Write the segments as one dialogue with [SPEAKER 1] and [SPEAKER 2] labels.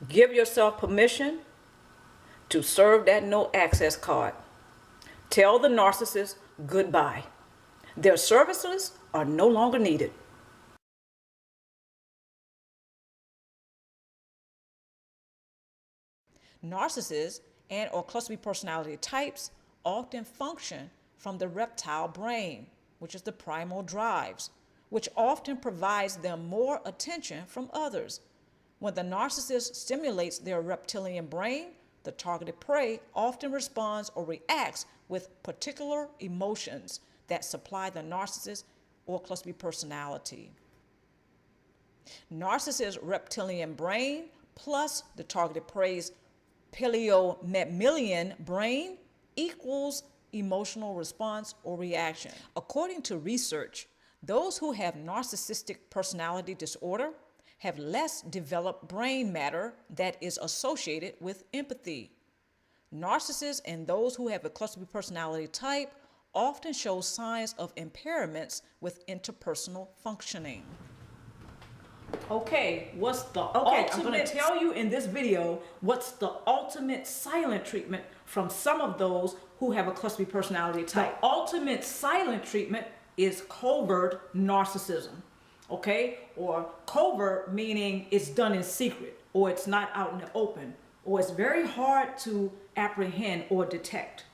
[SPEAKER 1] Give yourself permission to serve that no access card. Tell the narcissist goodbye. Their services are no longer needed. Narcissists and or cluster B personality types often function from the reptile brain, which is the primal drives, which often provides them more attention from others. When the narcissist stimulates their reptilian brain, the targeted prey often responds or reacts with particular emotions that supply the narcissist or cluster B personality. Narcissist reptilian brain plus the targeted prey's paleo-mammalian brain equals emotional response or reaction. According to research, those who have narcissistic personality disorder have less developed brain matter that is associated with empathy. Narcissists and those who have a cluster B personality type often show signs of impairments with interpersonal functioning. Okay, I'm going to tell you in this video what's the ultimate silent treatment from some of those who have a cluster B personality type. The ultimate silent treatment is covert narcissism, okay? Or covert meaning it's done in secret, or it's not out in the open, or it's very hard to apprehend or detect,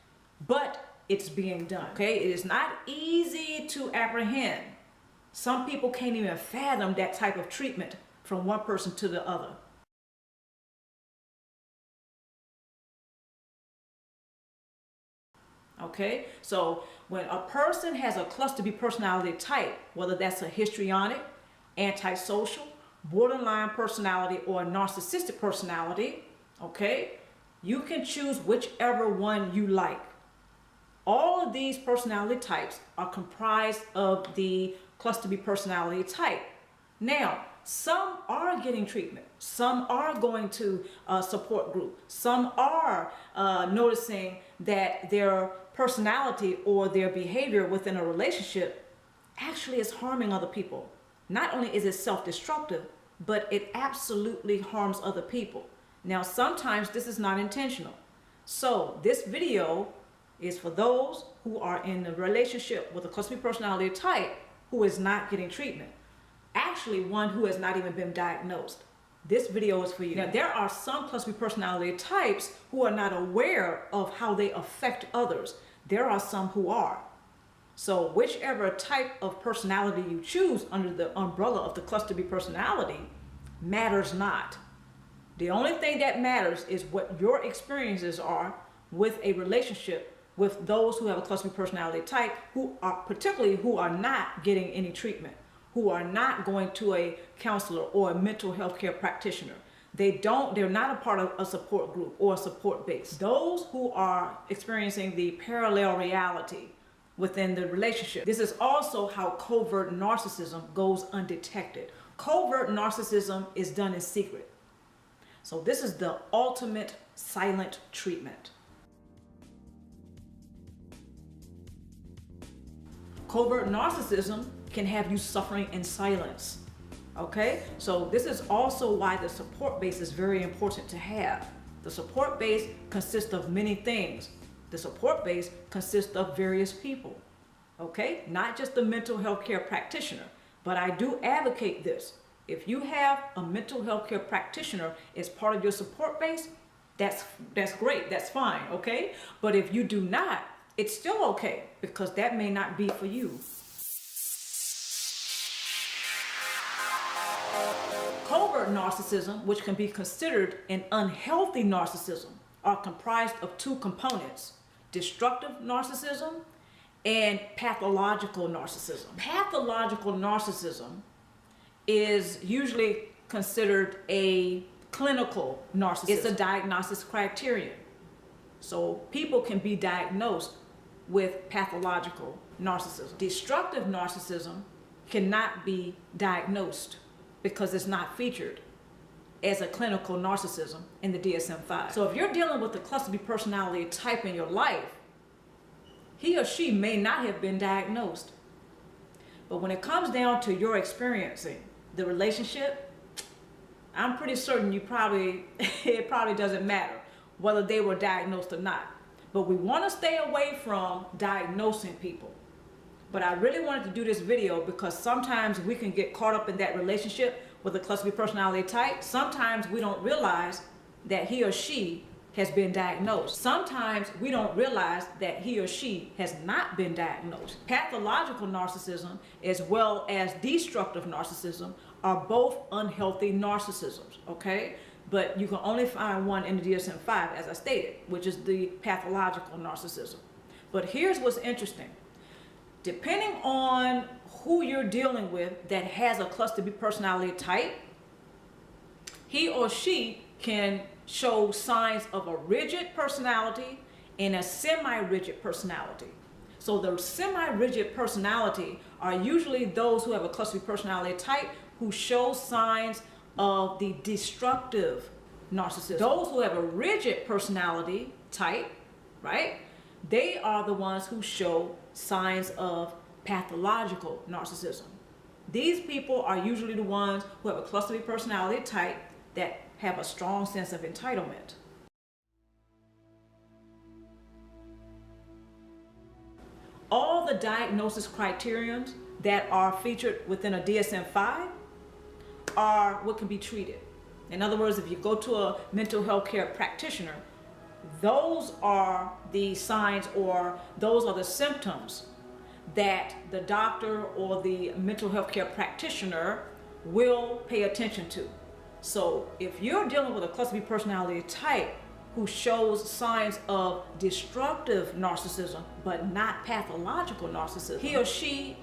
[SPEAKER 1] but it's being done, okay? It is not easy to apprehend. Some people can't even fathom that type of treatment from one person to the other. Okay, so when a person has a cluster B personality type, whether that's a histrionic, antisocial, borderline personality, or a narcissistic personality, okay, you can choose whichever one you like. All of these personality types are comprised of the cluster B personality type. Now, some are getting treatment. Some are going to a support group. Some are noticing that their personality or their behavior within a relationship actually is harming other people. Not only is it self-destructive, but it absolutely harms other people. Now, sometimes this is not intentional. So this video is for those who are in a relationship with a cluster B personality type who is not getting treatment. Actually, one who has not even been diagnosed. This video is for you. Now, there are some cluster B personality types who are not aware of how they affect others. There are some who are. So whichever type of personality you choose under the umbrella of the cluster B personality matters not. The only thing that matters is what your experiences are with a relationship with those who have a cluster B personality type, who are not getting any treatment, who are not going to a counselor or a mental health care practitioner. They're not a part of a support group or a support base. Those who are experiencing the parallel reality within the relationship. This is also how covert narcissism goes undetected. Covert narcissism is done in secret. So this is the ultimate silent treatment. Covert narcissism can have you suffering in silence, okay? So this is also why the support base is very important to have. The support base consists of many things. The support base consists of various people, okay? Not just the mental health care practitioner, but I do advocate this. If you have a mental health care practitioner as part of your support base, that's great, that's fine, okay? But if you do not, it's still okay, because that may not be for you. Covert narcissism, which can be considered an unhealthy narcissism, are comprised of two components: destructive narcissism and pathological narcissism. Pathological narcissism is usually considered a clinical narcissism. It's a diagnosis criterion. So people can be diagnosed with pathological narcissism. Destructive narcissism cannot be diagnosed because it's not featured as a clinical narcissism in the DSM-5. So if you're dealing with the cluster B personality type in your life, he or she may not have been diagnosed. But when it comes down to your experiencing the relationship, I'm pretty certain it probably doesn't matter whether they were diagnosed or not. But we want to stay away from diagnosing people. But I really wanted to do this video because sometimes we can get caught up in that relationship with a cluster B personality type. Sometimes we don't realize that he or she has been diagnosed. Sometimes we don't realize that he or she has not been diagnosed. Pathological narcissism as well as destructive narcissism are both unhealthy narcissisms, okay? But you can only find one in the DSM-5, as I stated, which is the pathological narcissism. But here's what's interesting. Depending on who you're dealing with that has a cluster B personality type, he or she can show signs of a rigid personality and a semi-rigid personality. So the semi-rigid personality are usually those who have a cluster B personality type who show signs of the destructive narcissism. Those who have a rigid personality type, right, they are the ones who show signs of pathological narcissism. These people are usually the ones who have a cluster B personality type that have a strong sense of entitlement. All the diagnosis criterions that are featured within a DSM-5 are what can be treated. In other words, if you go to a mental health care practitioner, those are the signs or those are the symptoms that the doctor or the mental health care practitioner will pay attention to. So if you're dealing with a cluster B personality type who shows signs of destructive narcissism but not pathological narcissism, he or she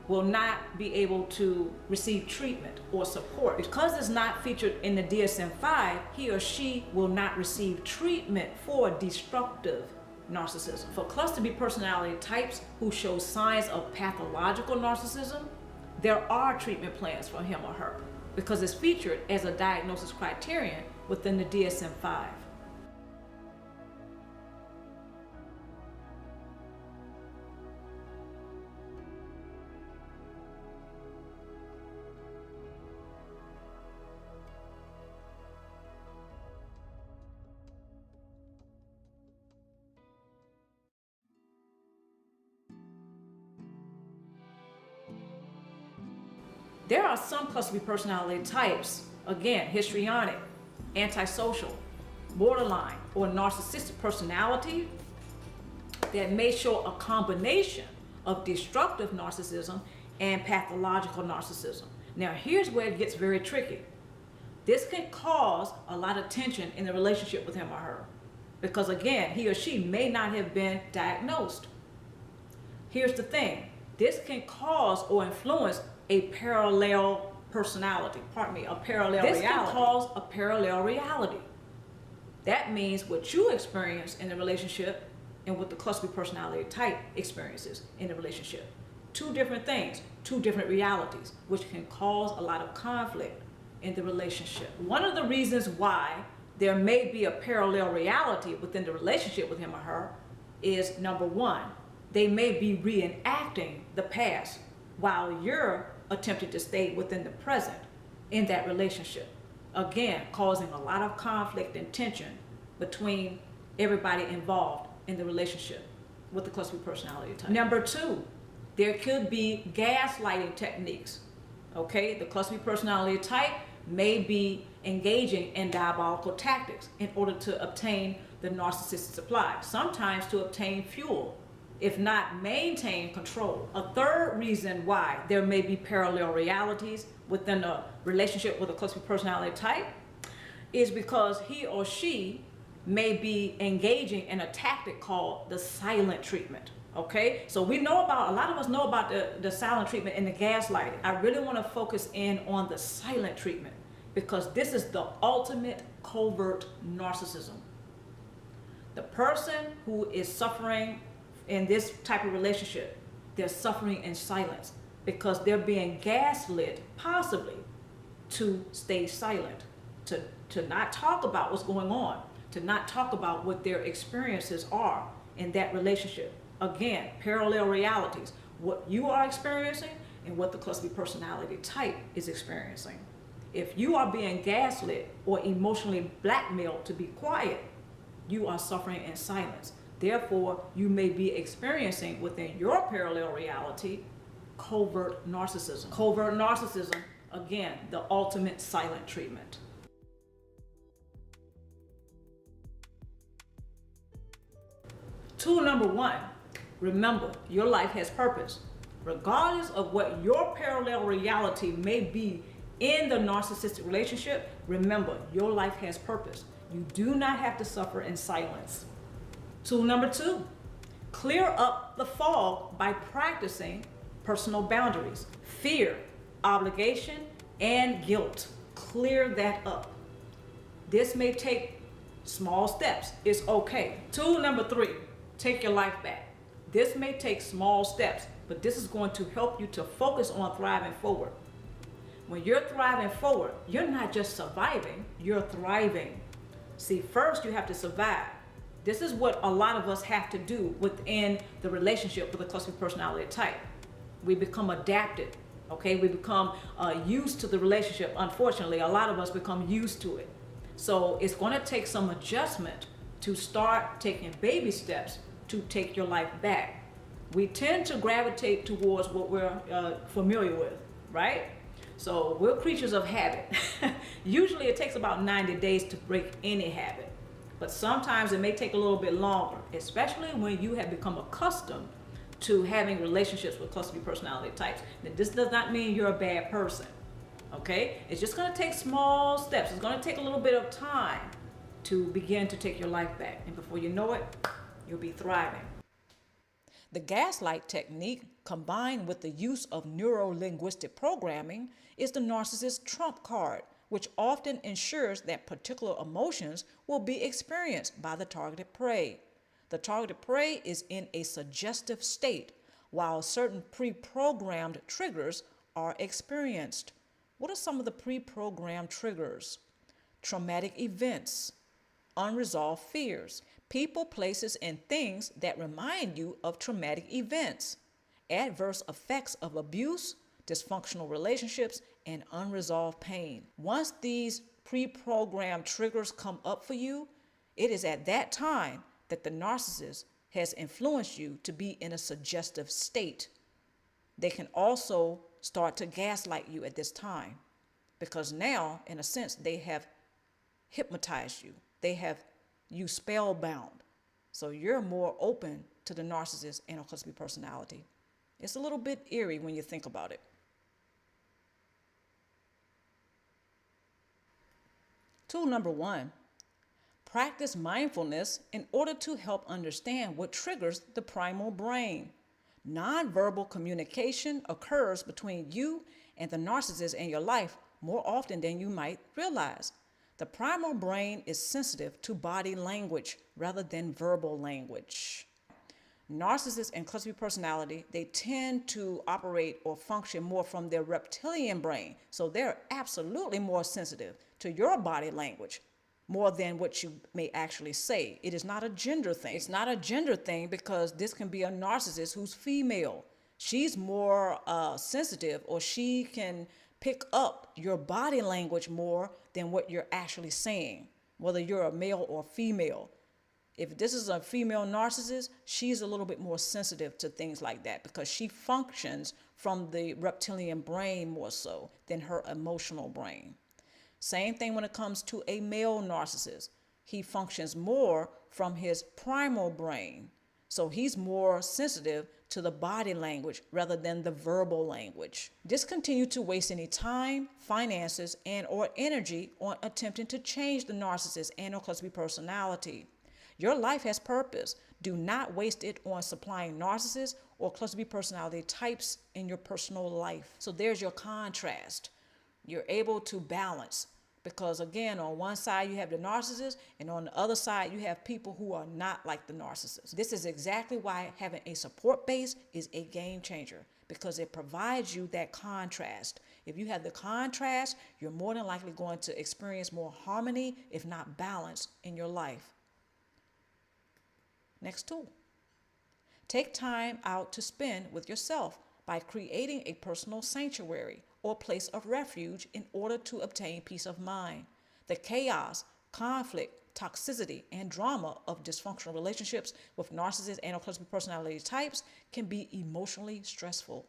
[SPEAKER 1] will not be able to receive treatment or support. Because it's not featured in the DSM-5, he or she will not receive treatment for destructive narcissism. For cluster B personality types who show signs of pathological narcissism, there are treatment plans for him or her because it's featured as a diagnosis criterion within the DSM-5. There are some cluster B personality types, again, histrionic, antisocial, borderline, or narcissistic personality that may show a combination of destructive narcissism and pathological narcissism. Now, here's where it gets very tricky. This can cause a lot of tension in the relationship with him or her because, again, he or she may not have been diagnosed. Here's the thing. This can cause or influence a parallel personality, a parallel reality. This can cause a parallel reality. That means what you experience in the relationship and what the cluster B personality type experiences in the relationship. Two different things, two different realities, which can cause a lot of conflict in the relationship. One of the reasons why there may be a parallel reality within the relationship with him or her is, number one, they may be reenacting the past while you're attempting to stay within the present in that relationship. Again, causing a lot of conflict and tension between everybody involved in the relationship with the cluster B personality type. Number two, there could be gaslighting techniques. Okay, the cluster B personality type may be engaging in diabolical tactics in order to obtain the narcissistic supply, sometimes to obtain fuel, if not maintain control. A third reason why there may be parallel realities within a relationship with a cluster B personality type is because he or she may be engaging in a tactic called the silent treatment. Okay, so we know about, a lot of us know about the silent treatment and the gaslighting. I really want to focus in on the silent treatment because this is the ultimate covert narcissism. The person who is suffering in this type of relationship, they're suffering in silence because they're being gaslit, possibly to stay silent, to not talk about what's going on, to not talk about what their experiences are in that relationship. Again, parallel realities, what you are experiencing and what the cluster B personality type is experiencing. If you are being gaslit or emotionally blackmailed to be quiet, you are suffering in silence. Therefore, you may be experiencing within your parallel reality covert narcissism. Covert narcissism, again, the ultimate silent treatment. Tool number 1, remember your life has purpose. Regardless of what your parallel reality may be in the narcissistic relationship, remember your life has purpose. You do not have to suffer in silence. Tool number 2, clear up the fog by practicing personal boundaries, fear, obligation, and guilt. Clear that up. This may take small steps. It's okay. Tool number 3, take your life back. This may take small steps, but this is going to help you to focus on thriving forward. When you're thriving forward, you're not just surviving, you're thriving. See, first you have to survive. This is what a lot of us have to do within the relationship with a cluster personality type. We become adapted, okay? We become used to the relationship. Unfortunately, a lot of us become used to it. So it's going to take some adjustment to start taking baby steps to take your life back. We tend to gravitate towards what we're familiar with, right? So we're creatures of habit. Usually it takes about 90 days to break any habit, but sometimes it may take a little bit longer, especially when you have become accustomed to having relationships with cluster B personality types. Now, this does not mean you're a bad person, okay? It's just gonna take small steps. It's gonna take a little bit of time to begin to take your life back. And before you know it, you'll be thriving. The gaslight technique, combined with the use of neuro-linguistic programming, is the narcissist's trump card, which often ensures that particular emotions will be experienced by the targeted prey. The targeted prey is in a suggestive state, while certain pre-programmed triggers are experienced. What are some of the pre-programmed triggers? Traumatic events, unresolved fears, people, places, and things that remind you of traumatic events, adverse effects of abuse, dysfunctional relationships, and unresolved pain. Once these pre-programmed triggers come up for you, it is at that time that the narcissist has influenced you to be in a suggestive state. They can also start to gaslight you at this time, because now, in a sense, they have hypnotized you. They have you spellbound. So you're more open to the narcissist and a cluster B personality. It's a little bit eerie when you think about it. Tool number 1, practice mindfulness in order to help understand what triggers the primal brain. Nonverbal communication occurs between you and the narcissist in your life more often than you might realize. The primal brain is sensitive to body language rather than verbal language. Narcissists and cluster B personality, they tend to operate or function more from their reptilian brain. So they're absolutely more sensitive to your body language more than what you may actually say. It is not a gender thing. It's not a gender thing because this can be a narcissist who's female. She's more sensitive, or she can pick up your body language more than what you're actually saying, whether you're a male or female. If this is a female narcissist, she's a little bit more sensitive to things like that because she functions from the reptilian brain more so than her emotional brain. Same thing when it comes to a male narcissist. He functions more from his primal brain. So he's more sensitive to the body language rather than the verbal language. Discontinue to waste any time, finances, and or energy on attempting to change the narcissist and or cluster B personality. Your life has purpose. Do not waste it on supplying narcissists or cluster B personality types in your personal life. So there's your contrast. You're able to balance because, again, on one side you have the narcissist and on the other side you have people who are not like the narcissist. This is exactly why having a support base is a game changer, because it provides you that contrast. If you have the contrast, you're more than likely going to experience more harmony, if not balance, in your life. Next tool. Take time out to spend with yourself by creating a personal sanctuary or place of refuge in order to obtain peace of mind. The chaos, conflict, toxicity, and drama of dysfunctional relationships with narcissists and or cluster personality types can be emotionally stressful.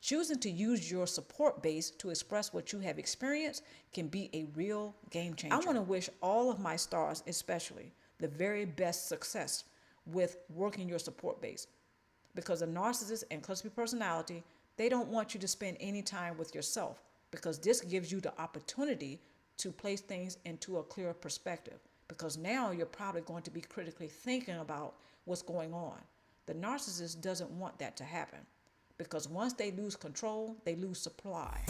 [SPEAKER 1] Choosing to use your support base to express what you have experienced can be a real game changer. I want to wish all of my stars, especially, the very best success with working your support base. Because a narcissist and cluster B personality, they don't want you to spend any time with yourself, because this gives you the opportunity to place things into a clearer perspective. Because now you're probably going to be critically thinking about what's going on. The narcissist doesn't want that to happen. Because once they lose control, they lose supply.